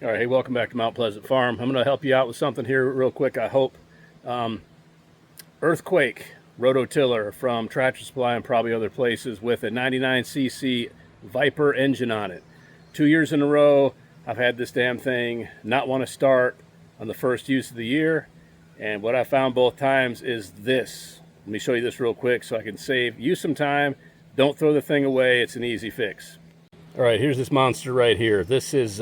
All right, hey, welcome back to Mount Pleasant Farm. I'm going to help you out with something here real quick, I hope. Earthquake Rototiller from Tractor Supply and probably other places with a 99cc Viper engine on it. 2 years in a row, I've had this damn thing not want to start on the first use of the year. And what I found both times is this. Let me show you this real quick so I can save you some time. Don't throw the thing away. It's an easy fix. All right, here's this monster right here. This is...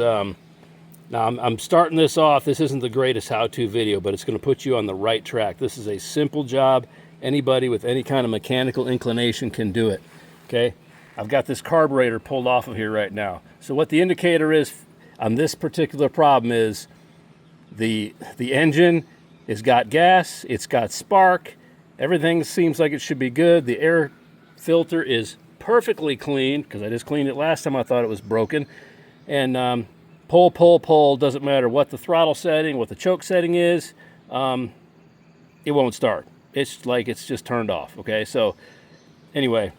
Now, I'm starting this off. This isn't the greatest how-to video, but it's going to put you on the right track. This is a simple job. Anybody with any kind of mechanical inclination can do it, okay? I've got this carburetor pulled off of here right now. So what the indicator is on this particular problem is the engine has got gas, it's got spark, everything seems like it should be good. The air filter is perfectly clean, because I just cleaned it last time I thought it was broken. And pull, doesn't matter what the throttle setting, what the choke setting is, it won't start. It's like it's just turned off, okay? So anyway,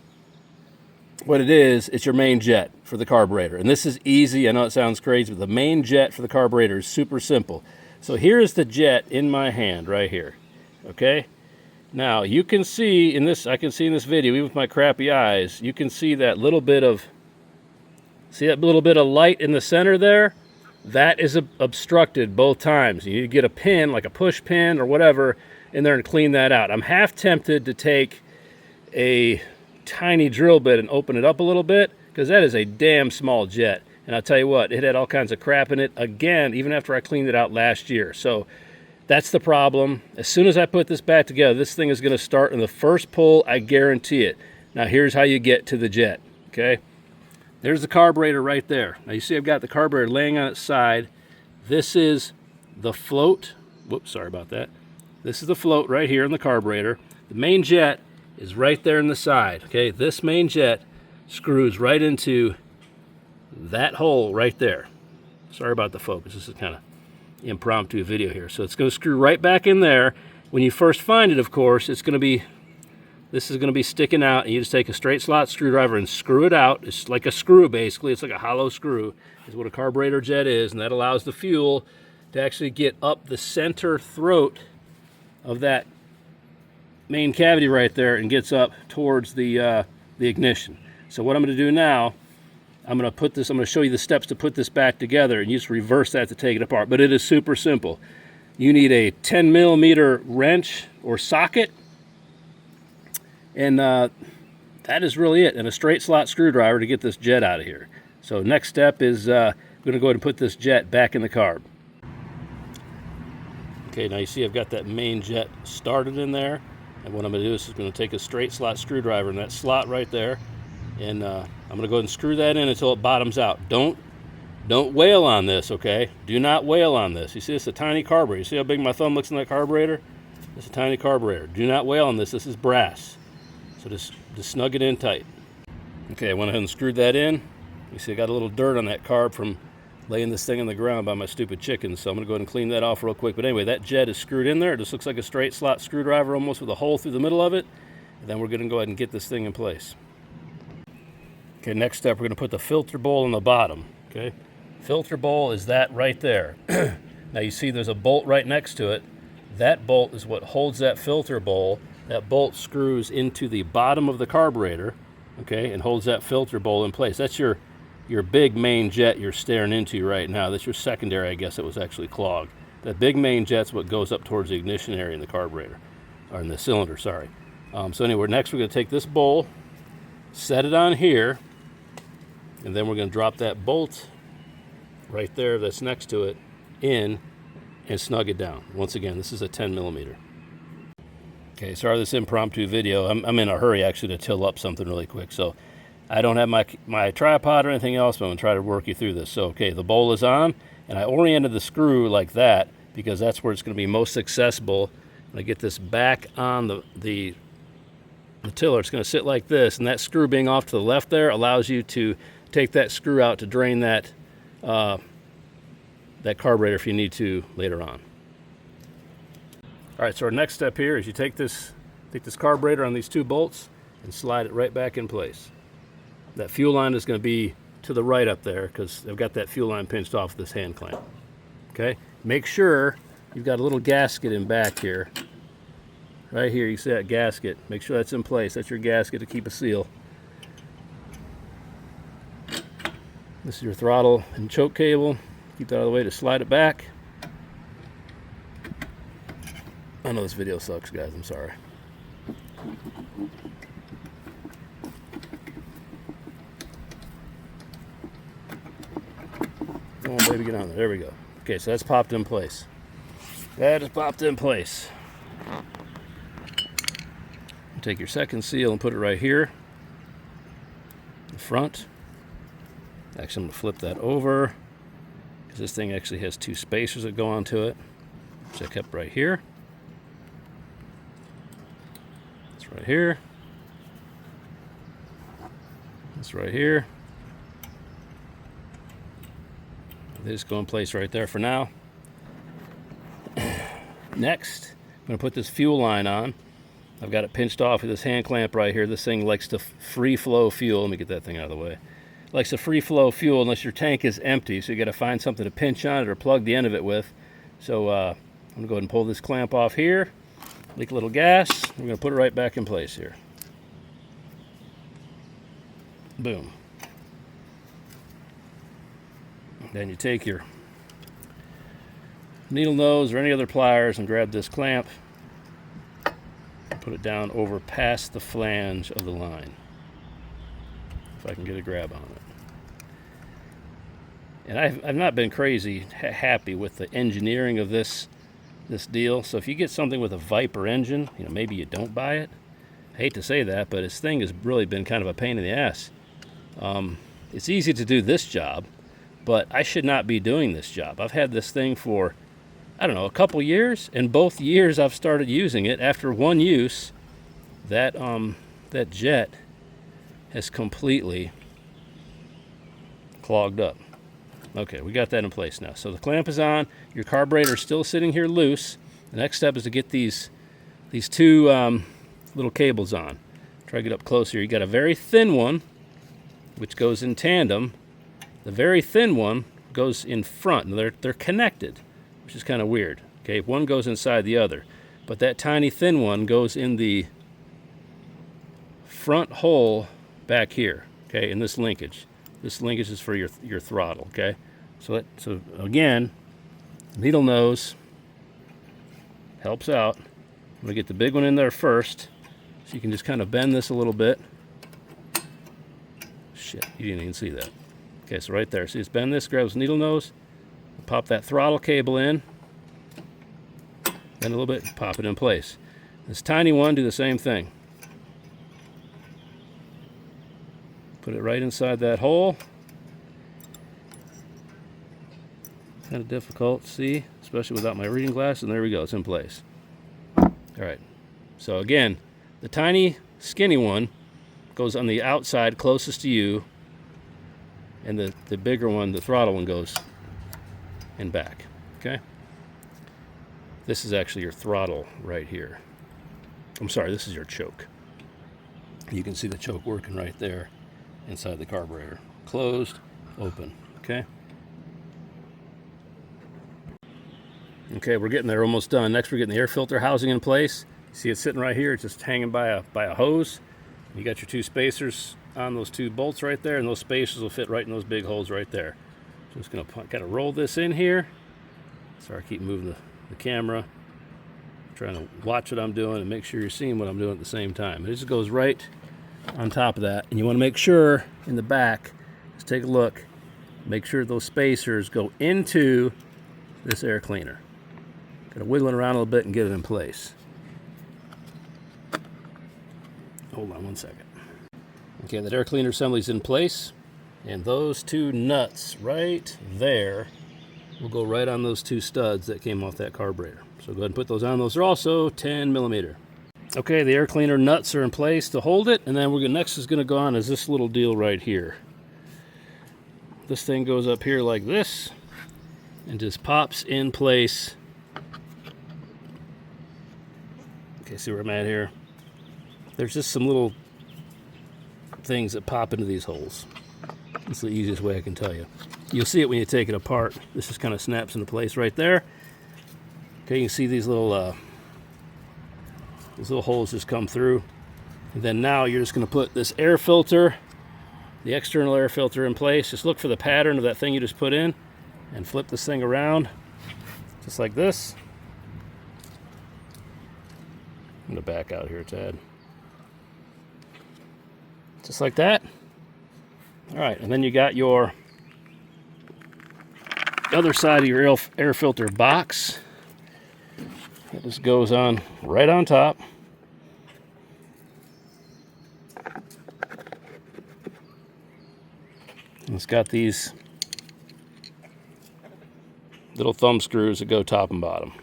what it is, it's your main jet for the carburetor. And this is easy, I know it sounds crazy, but the main jet for the carburetor is super simple. So here's the jet in my hand right here, okay? Now you can see in this, I can see in this video, even with my crappy eyes, you can see that little bit of, see that little bit of light in the center there? That is obstructed both times. You need to get a pin, like a push pin or whatever, in there and clean that out. I'm half tempted to take a tiny drill bit and open it up a little bit, because that is a damn small jet. And I'll tell you what, it had all kinds of crap in it, again, even after I cleaned it out last year. So that's the problem. As soon as I put this back together, this thing is going to start in the first pull, I guarantee it. Now here's how you get to the jet, okay? There's the carburetor right there. Now you see I've got the carburetor laying on its side. This is the float. Whoops, sorry about that. This is the float right here in the carburetor. The main jet is right there in the side. Okay, this main jet screws right into that hole right there. Sorry about the focus. This is kind of impromptu video here. So it's going to screw right back in there. When you first find it, of course, it's going to be, this is going to be sticking out, and you just take a straight slot screwdriver and screw it out. It's like a screw, basically. It's like a hollow screw is what a carburetor jet is, and that allows the fuel to actually get up the center throat of that main cavity right there and gets up towards the ignition. So what I'm going to do now, I'm going to show you the steps to put this back together, and you just reverse that to take it apart. But it is super simple. You need a 10 millimeter wrench or socket, and that is really it, and a straight slot screwdriver to get this jet out of here. So next step is I'm going to go ahead and put this jet back in the carb. Okay, now you see I've got that main jet started in there, and what I'm going to do is I'm going to take a straight slot screwdriver in that slot right there, and I'm going to go ahead and screw that in until it bottoms out. Don't wail on this, okay? Do not wail on this. You see, this is a tiny carburetor. You see how big my thumb looks in that carburetor? It's a tiny carburetor. Do not wail on this. This is brass. So just snug it in tight. Okay, I went ahead and screwed that in. You see I got a little dirt on that carb from laying this thing on the ground by my stupid chickens, so I'm going to go ahead and clean that off real quick. But anyway, that jet is screwed in there. It just looks like a straight slot screwdriver almost with a hole through the middle of it. And then we're going to go ahead and get this thing in place. Okay, next step, we're going to put the filter bowl on the bottom. Okay, filter bowl is that right there. Now you see there's a bolt right next to it. That bolt is what holds that filter bowl. That bolt screws into the bottom of the carburetor, okay, and holds that filter bowl in place. That's your big main jet you're staring into right now. That's your secondary, I guess it was actually clogged. That big main jet's what goes up towards the ignition area in the carburetor, or in the cylinder, sorry. So anyway, next we're going to take this bowl, set it on here, and then we're going to drop that bolt right there that's next to it in and snug it down. Once again, this is a 10 millimeter. Okay, sorry this impromptu video. I'm in a hurry actually to till up something really quick, so I don't have my tripod or anything else, but I'm going to try to work you through this. So, okay, the bowl is on, and I oriented the screw like that because that's where it's going to be most accessible. When I get this back on the tiller, it's going to sit like this, and that screw being off to the left there allows you to take that screw out to drain that carburetor if you need to later on. All right, so our next step here is you take this carburetor on these two bolts and slide it right back in place. That fuel line is going to be to the right up there because I've got that fuel line pinched off this hand clamp. Okay, make sure you've got a little gasket in back here. Right here, you see that gasket. Make sure that's in place. That's your gasket to keep a seal. This is your throttle and choke cable. Keep that out of the way to slide it back. I know this video sucks, guys. I'm sorry. Come on, baby, get on there. There we go. Okay, so that's popped in place. That is popped in place. Take your second seal and put it right here in the front. Actually, I'm going to flip that over because this thing actually has two spacers that go onto it, which I kept right here. It's right here. It's right here. They just go in place right there for now. Next, I'm going to put this fuel line on. I've got it pinched off with this hand clamp right here. This thing likes to free flow fuel. Let me get that thing out of the way. It likes to free flow fuel unless your tank is empty, so you got to find something to pinch on it or plug the end of it with. So I'm going to go ahead and pull this clamp off here, leak a little gas. We're going to put it right back in place here. Boom. Then you take your needle nose or any other pliers and grab this clamp. Put it down over past the flange of the line, if I can get a grab on it. And I've not been crazy happy with the engineering of this deal. So if you get something with a Viper engine, maybe you don't buy it. I hate to say that, but this thing has really been kind of a pain in the ass. It's easy to do this job, but I should not be doing this job. I've had this thing for, I don't know, a couple years, and both years I've started using it. After one use, that jet has completely clogged up. Okay, we got that in place now. So the clamp is on. Your carburetor is still sitting here loose. The next step is to get these two little cables on. Try to get up closer. You got a very thin one, which goes in tandem. The very thin one goes in front, and they're connected, which is kind of weird. Okay, one goes inside the other, but that tiny thin one goes in the front hole back here. Okay, in this linkage. This linkage is for your throttle. Okay, so again, needle nose helps out. I'm gonna get the big one in there first, so you can just kind of bend this a little bit. Shit, you didn't even see that. Okay, so right there. See, just bend this, grab this needle nose, pop that throttle cable in, bend a little bit, pop it in place. This tiny one, do the same thing. Put it right inside that hole. Kind of difficult to see, especially without my reading glass, and there we go, it's in place. All right, so again, the tiny, skinny one goes on the outside closest to you, and the bigger one, the throttle one, goes in back, okay? This is actually your throttle right here. I'm sorry, this is your choke. You can see the choke working right there inside the carburetor. Closed, open, okay? Okay, we're getting there, almost done. Next, we're getting the air filter housing in place. See, it's sitting right here. It's just hanging by a hose. You got your two spacers on those two bolts right there, and those spacers will fit right in those big holes right there. So I'm just going to kind of roll this in here. Sorry, I keep moving the camera. I'm trying to watch what I'm doing and make sure you're seeing what I'm doing at the same time. It just goes right on top of that. And you want to make sure in the back, just take a look, make sure those spacers go into this air cleaner. Got to wiggle it around a little bit and get it in place. Hold on one second. Okay, that air cleaner assembly is in place, and those two nuts right there will go right on those two studs that came off that carburetor. So go ahead and put those on. Those are also 10 millimeter. Okay, the air cleaner nuts are in place to hold it, and then next is going to go on is this little deal right here. This thing goes up here like this and just pops in place. Okay, see where I'm at here? There's just some little things that pop into these holes. That's the easiest way I can tell you. You'll see it when you take it apart. This just kind of snaps into place right there. Okay, you can see these little holes just come through. And then now you're just going to put this air filter, the external air filter, in place. Just look for the pattern of that thing you just put in and flip this thing around just like this. I'm going to back out here a tad. Just like that. All right, and then you got your other side of your air filter box. It just goes on right on top. And it's got these little thumb screws that go top and bottom.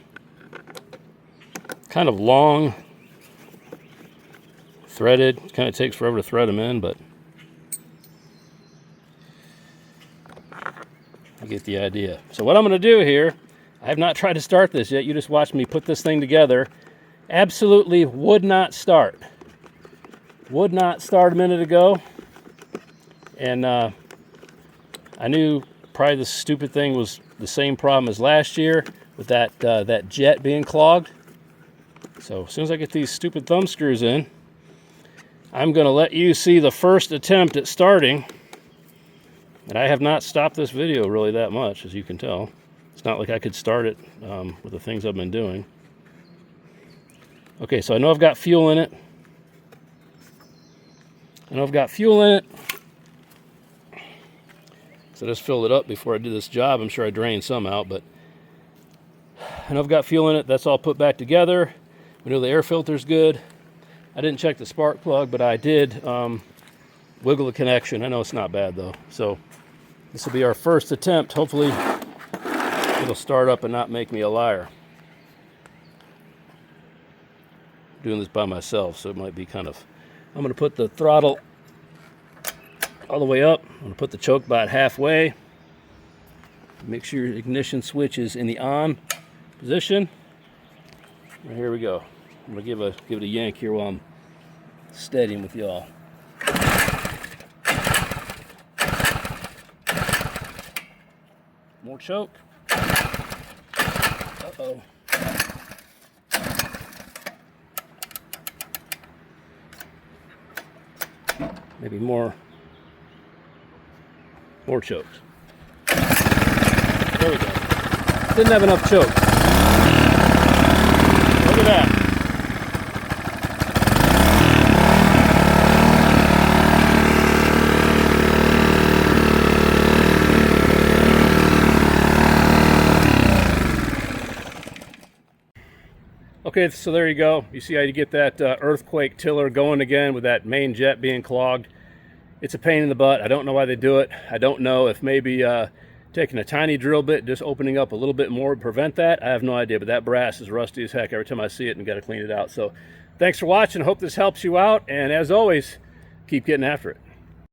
Kind of long, threaded. Kind of takes forever to thread them in, but you get the idea. So what I'm going to do here, I have not tried to start this yet. You just watched me put this thing together. Absolutely would not start. Would not start a minute ago. And I knew probably the stupid thing was the same problem as last year with that jet being clogged. So as soon as I get these stupid thumb screws in, I'm going to let you see the first attempt at starting. And I have not stopped this video really that much, as you can tell. It's not like I could start it with the things I've been doing. Okay, so I know I've got fuel in it. So I just filled it up before I did this job. I'm sure I drained some out, but I know I've got fuel in it. That's all put back together. We know the air filter's good. I didn't check the spark plug, but I did wiggle the connection. I know it's not bad though. So this will be our first attempt. Hopefully it'll start up and not make me a liar. I'm doing this by myself, so it might be kind of... I'm going to put the throttle all the way up. I'm going to put the choke about halfway. Make sure your ignition switch is in the on position. And here we go. I'm going to give it a yank here while I'm steadying with y'all. More choke. Uh-oh. Maybe more chokes. There we go. Didn't have enough choke. Look at that. Okay, so there you go. You see how you get that earthquake tiller going again with that main jet being clogged. It's a pain in the butt. I don't know why they do it. I don't know if maybe taking a tiny drill bit, just opening up a little bit more would prevent that. I have no idea, but that brass is rusty as heck every time I see it and got to clean it out. So thanks for watching. I hope this helps you out. And as always, keep getting after it.